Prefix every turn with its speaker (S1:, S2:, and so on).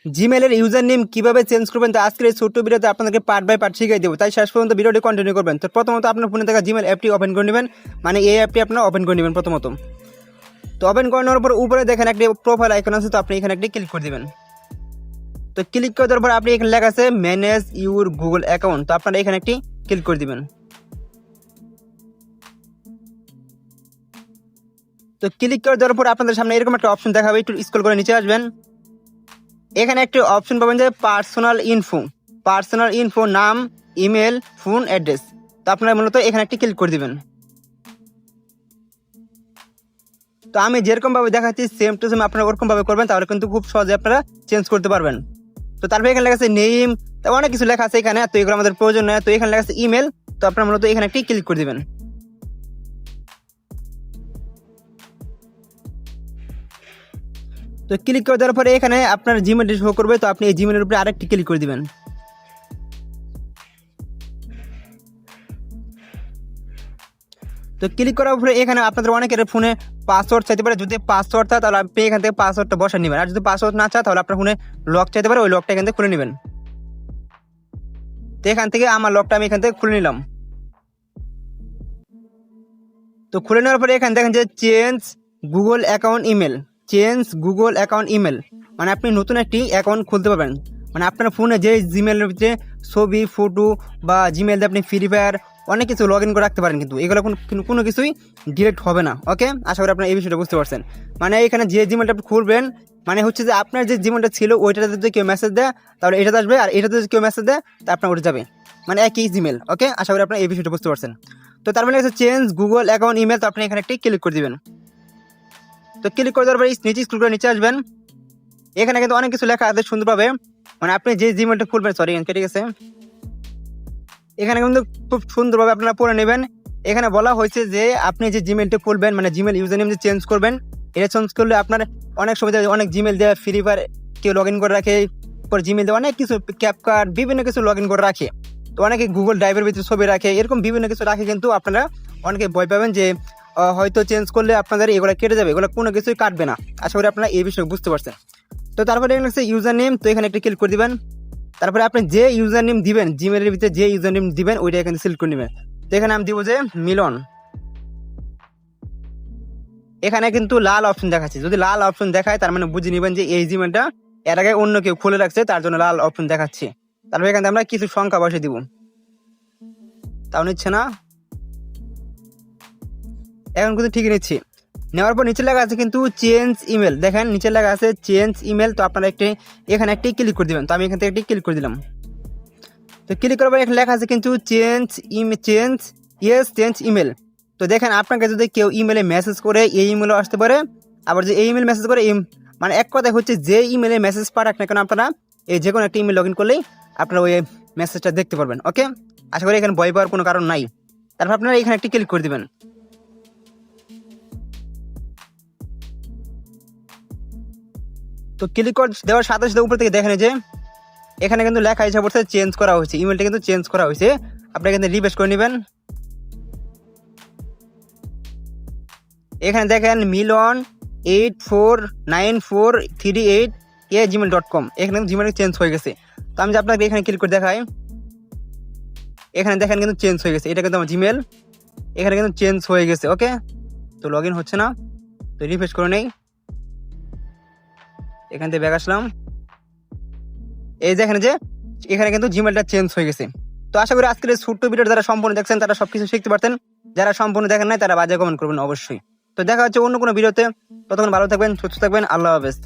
S1: জিমেলের user name কিভাবে change করবেন, তো আজকের এই ছোট্ট ভিডিওতে আপনাদেরকে পার্ট বাই পার্ট শিখিয়ে দেবো, তাই শেষ পর্যন্ত ভিডিওটি কন্টিনিউ করবেন। তো প্রথমত আপনার ফোনে থাকা জিমেল অ্যাপটি ওপেন করে নেবেন, মানে এই অ্যাপটি আপনারা ওপেন করে নেবেন প্রথমত। তো ওপেন করে নেওয়ার পর উপরে দেখেন একটি প্রোফাইল আইকন আছে, তো আপনি এখানে একটি ক্লিক করে দেবেন। তো ক্লিক করে দেওয়ার পর আপনি এখানে লেখা আছে ম্যানেজ ইউর গুগল অ্যাকাউন্ট, তো আপনারা এখানে একটি ক্লিক করে দিবেন। তো ক্লিক করে দেওয়ার পর আপনাদের সামনে এরকম একটা অপশন দেখাবে, একটু স্ক্রল করে নিচে আসবেন। এখানে একটি অপশন পাবেন যে পার্সোনাল ইনফো নাম, ইমেল, ফোন অ্যাড্রেস, তো আপনারা মূলত এখানে একটি ক্লিক করে দিবেন। তো আমি যেরকম ভাবে দেখাচ্ছি সেম টু সেম আপনারা ওরকম ভাবে করবেন, তাহলে কিন্তু খুব সহজে আপনারা চেঞ্জ করতে পারবেন। তো তারপরে এখানে লেখা আছে নেম, তো অনেক কিছু লেখা আছে এখানে, তো এগুলো আমাদের প্রয়োজন নয়। তো এখানে লেখা আছে ইমেল, তো আপনারা মূলত এখানে একটি ক্লিক করে দিবেন। তো ক্লিক করে দেওয়ার পরে এখানে আপনার জিমেলটি শো করবে, তো আপনি এই জিমেলের উপরে আরেকটি ক্লিক করে দিবেন। তো ক্লিক করার পরে এখানে আপনাদের অনেকের ফোনে পাসওয়ার্ড চাইতে পারে, যদি পাসওয়ার্ড থাকে তাহলে আপনি এখান থেকে পাসওয়ার্ডটা বসা নেবেন, আর যদি পাসওয়ার্ড না চায় তাহলে আপনার ফোনে লক চাইতে পারে, ওই লকটা এখান থেকে খুলে নেবেন। তো এখান থেকে আমার লকটা আমি এখান থেকে খুলে নিলাম। তো খুলে নেওয়ার পরে এখানে দেখেন যে চেঞ্জ গুগল অ্যাকাউন্ট ইমেল, মানে আপনি নতুন একটি অ্যাকাউন্ট খুলতে পারবেন। মানে আপনার ফোনে যে জিমেলের যে ছবি, ফটো বা জিমেল দিয়ে আপনি ফ্রি ফায়ার অনেক কিছু লগ ইন করে রাখতে পারেন, কিন্তু এগুলো কোনো কিছুই ডিরেক্ট হবে না। ওকে, আশা করি আপনারা এই বিষয়টা বুঝতে পারছেন। মানে এখানে যে জিমেলটা আপনি খুলবেন, মানে হচ্ছে যে আপনার যে জিমেলটা ছিল ওইটাতে যদি কেউ মেসেজ দেয় তাহলে এটাতে আসবে, আর এটাতে যদি কেউ মেসেজ দেয় তা আপনার ওটা যাবে, মানে একই জিমেল। ওকে, আশা করি আপনারা এই বিষয়টা বুঝতে পারছেন। তো তার মানে হচ্ছে চেঞ্জ গুগল অ্যাকাউন্ট ইমেল, তো আপনি এখানে একটি ক্লিক করে দিবেন। তো ক্লিক করে দেওয়ার পরে নিচে স্ক্রল করে নিচে আসবেন। এখানে কিন্তু অনেক কিছু লেখা আছে সুন্দরভাবে, মানে আপনি যে জিমেলটা খুলবেন, সরি কেটে গেছে, এখানে কিন্তু খুব সুন্দরভাবে আপনারা পড়ে নেবেন। এখানে বলা হয়েছে যে আপনি যে জিমেলটা খুলবেন, মানে জিমেল ইউজার নেম যে চেঞ্জ করবেন, এটা চেঞ্জ করলে আপনার অনেক সময় অনেক জিমেল দেওয়া ফ্রি ফায়ার কেউ লগ ইন করে রাখে, পরে জিমেল দেওয়া অনেক কিছু ক্যাপকার্ট বিভিন্ন কিছু লগ ইন করে রাখে, তো অনেকে গুগল ড্রাইভের ভিতরে ছবি রাখে, এরকম বিভিন্ন কিছু রাখে, কিন্তু আপনারা অনেকে ভয় পাবেন যে হয়তো চেঞ্জ করলে আপনাদের এগুলো কেটে যাবে, এগুলো কোনো কিছুই কাটবে না। আশা করি আপনারা এই বিষয়ে বুঝতে পারছেন। তো তারপরে এখানে হচ্ছে ইউজার নেম, তো এখানে একটা ক্লিক করে দিবেন। তারপরে আপনি যে ইউজার নেম দিবেন, জিমেলের ভিতরে যে ইউজার নেম দিবেন ওইটা এখানে সিলেক্ট করে নেবেন। তো এখানে আমি দিব যে মিলন। এখানে কিন্তু লাল অপশন দেখাচ্ছে, যদি লাল অপশন দেখায় তার মানে বুঝে নেবেন যে এই জিমেলটা এর আগে অন্য কেউ খুলে রাখছে, তার জন্য লাল অপশন দেখাচ্ছে। তারপরে এখানে আমরা কিছু সংখ্যা বসে দিব, তাও নিচ্ছে না, এখন কিন্তু ঠিকই নিচ্ছি। নেওয়ার পর নিচে লেখা আছে কিন্তু চেঞ্জ ইমেল, দেখেন নিচে লেখা আছে চেঞ্জ ইমেল, তো আপনারা এখানে একটি ক্লিক করে দিবেন। তো আমি এখান থেকে একটি ক্লিক করে দিলাম। তো ক্লিক করার পর এখানে লেখা আছে কিন্তু চেঞ্জ ইমেল। তো দেখেন আপনাকে যদি কেউ ইমেলে মেসেজ করে এই ইমেলও আসতে পারে, আবার যে এই ইমেল মেসেজ করে মানে এক কথায় হচ্ছে যে ইমেলে মেসেজ পাঠাক না কেন আপনারা এই যে কোনো একটা ইমেল লগ ইন করলেই আপনারা ওই মেসেজটা দেখতে পারবেন। ওকে, আশা করি এখানে ভয় পাওয়ার কোনো কারণ নাই। তারপর আপনারা এখানে একটি ক্লিক করে দিবেন। তো ক্লিক করে দেওয়ার সাথে সাথে উপর থেকে দেখেন যে এখানে কিন্তু লেখা হিসাব করছে চেঞ্জ করা হয়েছে, ইমেলটা কিন্তু চেঞ্জ করা হয়েছে। আপনি কিন্তু রিফ্রেশ করে নেবেন। এখানে দেখেন মিলন 849438@gmail.com, এখানে জিমেল চেঞ্জ হয়ে গেছে। তো আমি যে আপনাকে এখানে ক্লিক করে দেখাই, এখানে দেখেন কিন্তু চেঞ্জ হয়ে গেছে, এটা কিন্তু আমার জিমেল এখানে কিন্তু চেঞ্জ হয়ে গেছে। ওকে, তো লগ ইন হচ্ছে না, তো রিফ্রেশ করে নেই, এখান থেকে ব্যাক আসলাম, এই দেখেন যে এখানে কিন্তু জিমেলটা চেঞ্জ হয়ে গেছে। তো আশা করি আজকের এই ছোট্ট ভিডিওটা যারা সম্পূর্ণ দেখছেন তারা সবকিছু শিখতে পারতেন, যারা সম্পূর্ণ দেখেন নাই তারা বাজে কমেন্ট করবেন অবশ্যই। তো দেখা হচ্ছে অন্য কোনো ভিডিওতে, ততক্ষণ ভালো থাকবেন, সুস্থ থাকবেন, আল্লাহ হাফেজ।